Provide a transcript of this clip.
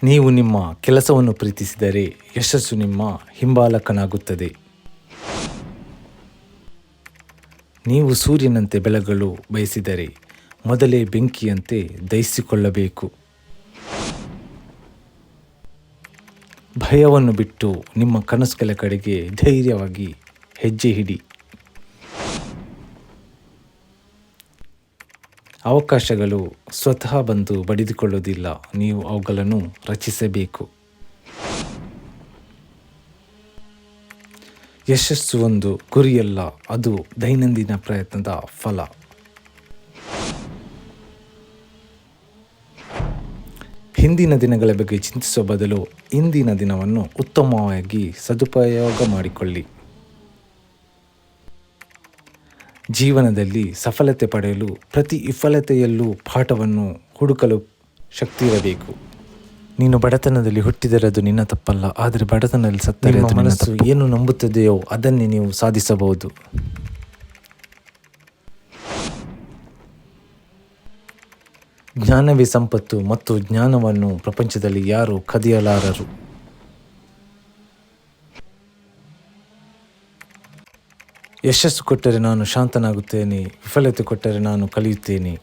ನೀವು ನಿಮ್ಮ ಕೆಲಸವನ್ನು ಪ್ರೀತಿಸಿದರೆ ಯಶಸ್ಸು ನಿಮ್ಮ ಹಿಂಬಾಲಕನಾಗುತ್ತದೆ. ನೀವು ಸೂರ್ಯನಂತೆ ಬೆಳಗಲು ಬಯಸಿದರೆ ಮೊದಲೇ ಬೆಂಕಿಯಂತೆ ದಹಿಸಿಕೊಳ್ಳಬೇಕು. ಭಯವನ್ನು ಬಿಟ್ಟು ನಿಮ್ಮ ಕನಸುಗಳ ಕಡೆಗೆ ಧೈರ್ಯವಾಗಿ ಹೆಜ್ಜೆ ಇಡಿ. ಅವಕಾಶಗಳು ಸ್ವತಃ ಬಂದು ಬಡಿದುಕೊಳ್ಳುವುದಿಲ್ಲ, ನೀವು ಅವುಗಳನ್ನು ರಚಿಸಬೇಕು. ಯಶಸ್ಸು ಒಂದು ಗುರಿಯಲ್ಲ, ಅದು ದೈನಂದಿನ ಪ್ರಯತ್ನದ ಫಲ. ಹಿಂದಿನ ದಿನಗಳ ಬಗ್ಗೆ ಚಿಂತಿಸುವ ಬದಲು ಇಂದಿನ ದಿನವನ್ನು ಉತ್ತಮವಾಗಿ ಸದುಪಯೋಗ ಮಾಡಿಕೊಳ್ಳಿ. ಜೀವನದಲ್ಲಿ ಸಫಲತೆ ಪಡೆಯಲು ಪ್ರತಿ ವಿಫಲತೆಯಲ್ಲೂ ಪಾಠವನ್ನು ಹುಡುಕಲು ಶಕ್ತಿ ಇರಬೇಕು. ನೀನು ಬಡತನದಲ್ಲಿ ಹುಟ್ಟಿದರೆ ಅದು ನಿನ್ನ ತಪ್ಪಲ್ಲ, ಆದರೆ ಬಡತನದಲ್ಲಿ ಸತ್ತರೆ ಅದು ಮನಸ್ಸು ಏನು ನಂಬುತ್ತದೆಯೋ ಅದನ್ನೇ ನೀವು ಸಾಧಿಸಬಹುದು. ಜ್ಞಾನವೇ ಸಂಪತ್ತು ಮತ್ತು ಜ್ಞಾನವನ್ನು ಪ್ರಪಂಚದಲ್ಲಿ ಯಾರೂ ಕದಿಯಲಾರರು. ಯಶಸ್ಸು ಕೊಟ್ಟರೆ ನಾನು ಶಾಂತನಾಗುತ್ತೇನೆ, ವಿಫಲತೆ ಕೊಟ್ಟರೆ ನಾನು ಕಲಿಯುತ್ತೇನೆ.